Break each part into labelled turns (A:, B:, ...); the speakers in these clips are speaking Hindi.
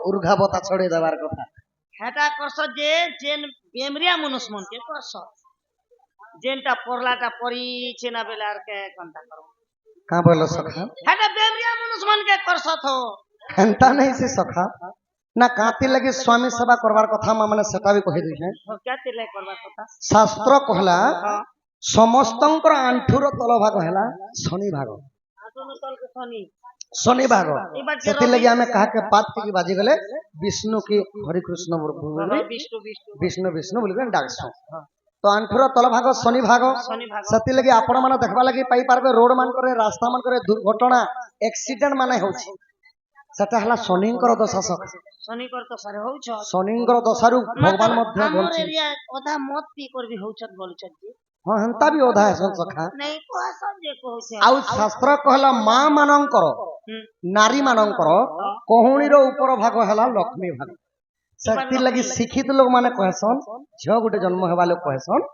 A: उर्घाबता छोड़े देवार कथा
B: हेटा करस जे जेन बेमरिया मनुष्य मन के करस जेनटा पड़लाटा पड़ी छेना बेलार के कंटा करो
A: का बोलो सखा
B: हेटा बेमरिया मनुष्य मन के करस थो
A: हेंता नहीं से सखा ना काती लगे स्वामी सेवा करवार कथा माने सेटा भी कहि दै
B: हो क्या तिले करबा कथा
A: शास्त्र कहला समस्तंकर आंठुर तल भाग हैला शनि भाग
B: आसुन तल के शनि
A: शनि भाग सेति लगे हमें कहा के पात की बाजी गले विष्णु की हरि कृष्ण बोली
B: विष्णु विष्णु
A: विष्णु विष्णु बोली डाकसो तो आंठुर तल भाग शनि भाग सेति लगे आपण माने देखबा लगी पाई पारबे रोड मान करे रास्ता मान करे दुर्घटना एक्सीडेंट माने होछि सेटा हला शनिंकर दशा सख
B: शनिकर तो सारे होछ
A: शनिंकर दशारु भगवान मध्य
B: हमर
A: बोलछि
B: एरिया ओधा मत पी करबी होछत बोलछत जी
A: हां हंता भी ओधा है सखा
B: नहीं कहसन जे कहछ
A: आउ शास्त्र कहला मां मानंकर नारी मानंकर कोहुणी रो ऊपर भाग हला लक्ष्मी भाग शक्ति लगी शिक्षित लोग माने कहसन झियो गुटे जन्म हेबा लोग कहसन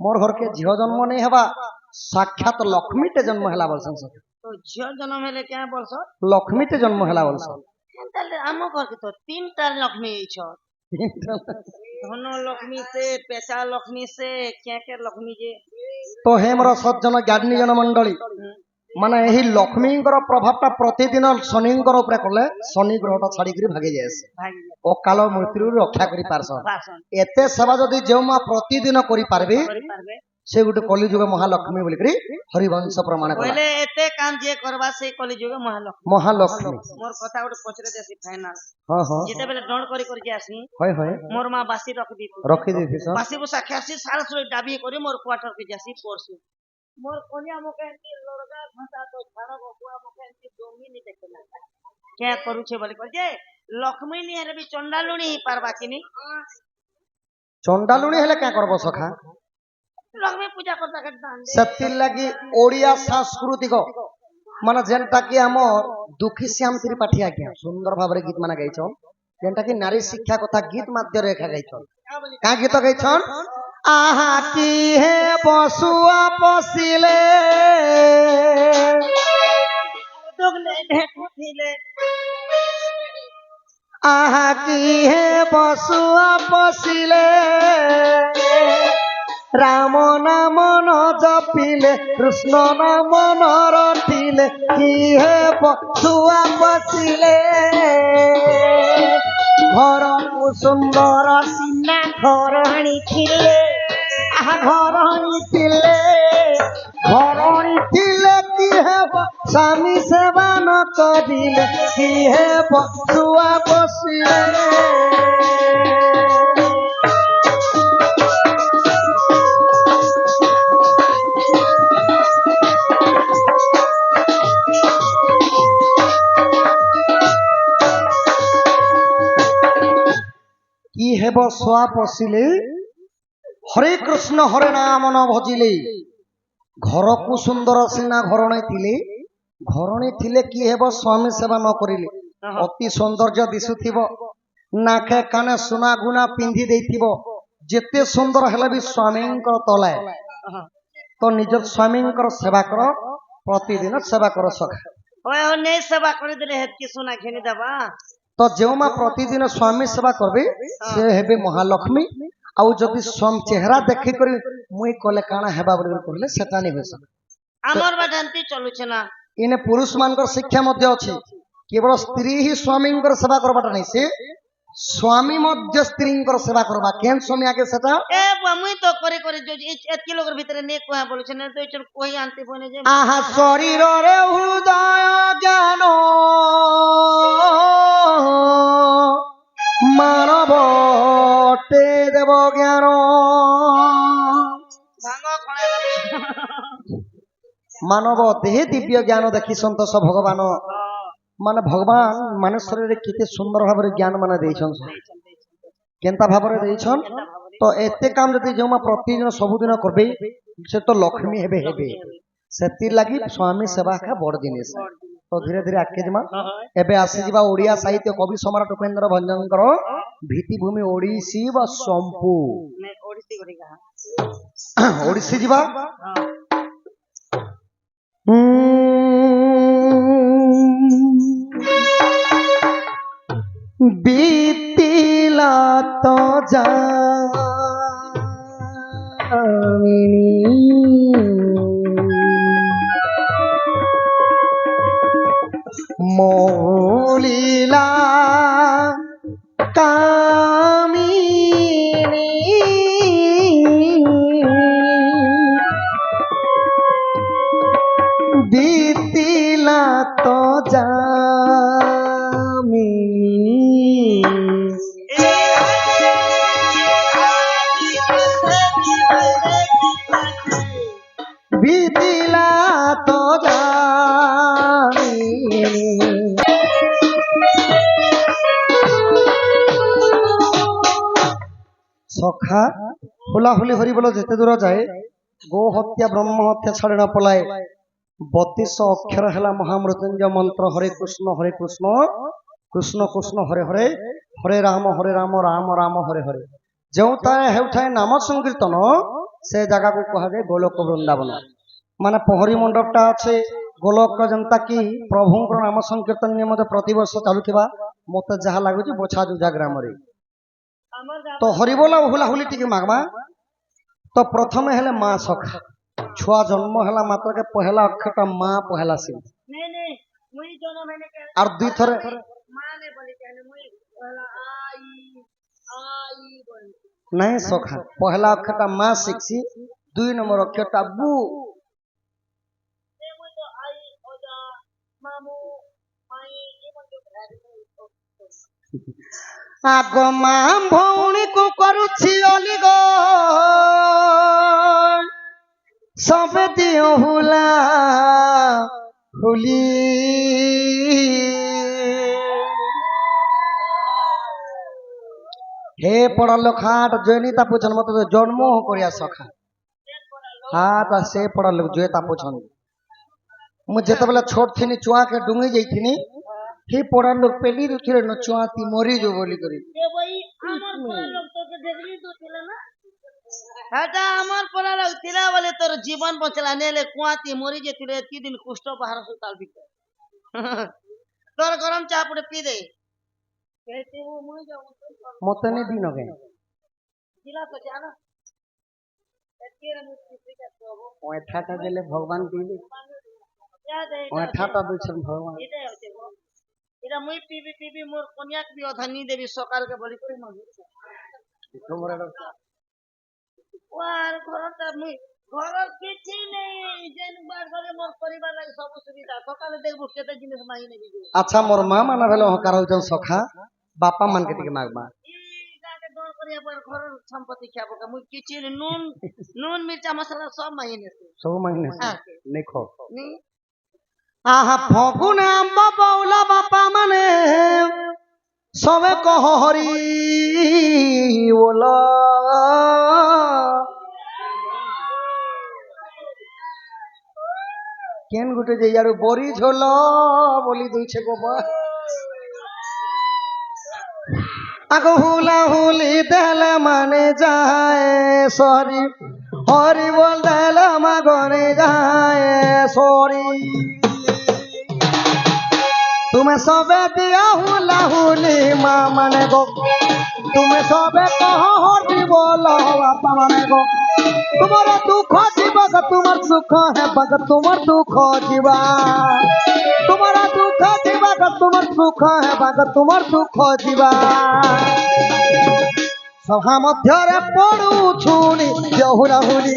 A: मोर घर के झियो जन्म नहीं हेबा साक्षात लक्ष्मी टे जन्म हेला बोलसन सखा
B: तो झियो जन्म हेले क्या बोलस
A: लक्ष्मी टे जन्म हेला बोलसन
B: ताले हम घर के तो तीनटा लक्ष्मी छ धन लक्ष्मी से पेशा लक्ष्मी से क्या क्या लक्ष्मी जे
A: तो हेमर सज्जन ज्ञानी जन मंडली माने एही लक्ष्मींकर प्रभावटा प्रतिदिन शनिंकर ऊपर कले शनि ग्रहटा छाड़ी करी भागे जायसे अकाल मृत्यु रक्षा करी पारसन एते सेवा जदी जेउ मा प्रतिदिन करी पारबे से गुटे कलिजुग महालक्ष्मी बोली करी हरिवंश प्रमाण कला
B: पहले एते काम जे करबा से कलिजुग
A: महालक्ष्मी
B: मोर कथा उठे पचरे देसी फाइनल
A: हां हां
B: जेते बेले डंड करी के आसी
A: होय होय
B: मोर मां बासी रख दी
A: सर
B: बासी बुसा खासी सारा सुई डाबी करी मोर क्वार्टर के जासी परसु मोर कोनिया मोके एंती लड़का भाषा तो झाड़ा बकुआ मोके एंती डोंगी नी देखला क्या करू छे बोले कर जे लक्ष्मी नी हेले भी चंडालुणी ही पारबा किनी
A: चंडालुणी हेले क्या करबो सखा
B: लक्ष्मी पूजा करता के दान दे
A: सत्य लगी ओडिया सांस्कृतिक माने जेनटा कि हमर दुखी श्याम त्रिपाठी आज्ञा सुंदर भाबरे गीत माने गाइछन जेनटा कि नारी शिक्षा कथा गीत माध्यम रेखा गाइछन का गीत गाइछन आहा की हे बसुआ पसिले
B: दोगले ढेकुथिले
A: आहा की हे बसुआ पसिले राम नाम न जपिले कृष्ण नाम न रटिले की हे बसुआ पसिले घर सुंदर सीना घरणी थिले घरणी थिले की हेब स्वामी सेवा न करिले की हेब छुआ बसिले की हेब छुआ पशिले हरे कृष्ण हरे नाम न भजिले घर को सुंदर सीना घरणी थिले की हेब स्वामी सेवा न करिले अति सौंदर्य दिसुथिबो नाके काने सुना गुना पिंधि देथिबो जेते सुंदर हेले भी स्वामींकर तले तो निज स्वामींकर सेवा कर प्रतिदिन सेवा कर सखा
B: ओए ओ नै सेवा करि देले हेत की सुना घेनी दबा
A: तो जेउमा प्रतिदिन स्वामी सेवा करबे से हेबे महालक्ष्मी आउ जदि स्वयं चेहरा देखि करी मुई कले काना हेबा बोली कहले सेटा नै होस
B: हमर बाजंती चलु छ ना
A: इने पुरुष मानकर शिक्षा मध्य अछि केवल स्त्री ही स्वामींकर सेवा करबाटा नै से स्वामी मध्य स्त्रींकर सेवा करबा केन स्वामी आगे सेटा
B: ए मुई तो करे करे जो एतकी लोगर भीतर ने कोहा बोलु छ ने तो चल कोई आंती बने जे
A: आहा शरीर रे हृदय ज्ञान मानव टे देव ज्ञान
B: भांगो खणे
A: मानव देह दिव्य ज्ञान देखी संतोष भगवान माने भगवान मनुष्य रे केते सुंदर भाबरे ज्ञान माने देइछन केनता भाबरे देइछन तो एते काम जति जोमा प्रतिदिन सबुदिन करबे से तो लक्ष्मी हेबे सेति लागि स्वामी सेवा का बड़ जिनिस तो धीरे धीरे आके जमा एबे आसी जीवा ओडिया साहित्य कवि सम्राट उपेंद्र भंजनकर भीतिभूमि ओडिसी व संपू
B: मैं ओडिसी करी कहा
A: ओडिसी जीवा बीतीला तो जामिनी मौलीला कामिनी बीतीला तो जामिनी बीतीला तो जामिनी सखा हुलाहुली हरि बोलो जेते दूर जाए गो हत्या ब्रह्म हत्या छाड़े न पलाए 32 अक्षर है महामृत्युंजय मंत्र हरे कृष्ण कृष्ण कृष्ण हरे हरे हरे राम राम राम हरे हरे जो हेउठाए नाम संकीर्तन से जगह को कह जाए गोलोक वृंदावन माने पहरी मंडपटा अच्छे गोलोक जनता की प्रभु नाम संकीर्तन नियम प्रति वर्ष चलुवा मत जहाँ लगुच बोछा जुजा ग्राम तो हरिबोल हुलाहुली टी मागमा तो प्रथम हेले माँ सखा छुआ जन्म है मात्र के पहला अक्षर माँ पहला सिंह और दुई थर नहीं सखा पहला अक्षर माँ शिक्षी 2 नंबर अक्षर बू आग माँ भौणी को करुछि अलिग सब दियो हुला हुली हे पढ़ा लोक हाट जोनीता पूछन मत जन्म हो करिया सखा हाट से पढ़ा लोक जोता पूछन मुझे तो बेला छोट थी चुआ के डूंगी जाइथिनी हे पढ़ा लोक पेली रुथिले न चुआ ती मरी जो बोली करी
B: ए भाई हमर पड़ा लोग तो के देखली तो थिला ना हटा हमर पड़ा लोग थिला बोले तोर जीवन बचला नेले कुआती मरी जे थिले 3 दिन कुष्ठ बाहर सुताल बिक तोर गरम चाह पुड़े पी दे कहते वो मुई जाऊ
A: मते ने दिन गए
B: जिला तो जाना एकेरे मुक्ति के तो
A: ओए ठाटा देले भगवान पीले
B: क्या दे
A: ओए ठाटा दुछन भगवान
B: इदे होते वो इरा मुई पीबी मोर कन्याक भी अधनी देवी सकाल के बड़ी कोई मांगे
A: तोमरा
B: वार घरटा मुई घर किछि नहीं जेन बार घरे मोर परिवार लागि सब सुविधा सकाल देखबो केते जिनिस माही ने बिजु
A: अच्छा मोर मां माना भेलो हकार होजन सखा बापा मान के टिके मागबा
B: ई जाके डर करिया पर घर संपत्ति खाबो का मुई किछि नून मिर्चा मसाला सब माही ने
A: सब महीने नहीं खो
B: नी
A: आहा फगुन आंब बौला बापा माने सबे कह हरि बोला केन गुटे जे यार बरी झोल बोली दुइछे गोबा आगो हुला हुली देल माने जाए सॉरी हरि बोल देल मागने जाए सॉरी तुम्हें सबे दिया हुला हुली माँ माने गो तुम्हें सबे कहो हरि बोलो बापा माने गो तुम्हारा दुख जीवा का तुम्हार सुख है बग तुम्हार दुख जीवा तुम्हारा दुख जीवा का तुम्हार सुख है बग तुम्हार दुख जीवा सभा मध्य पड़ू छुनी हुला हुली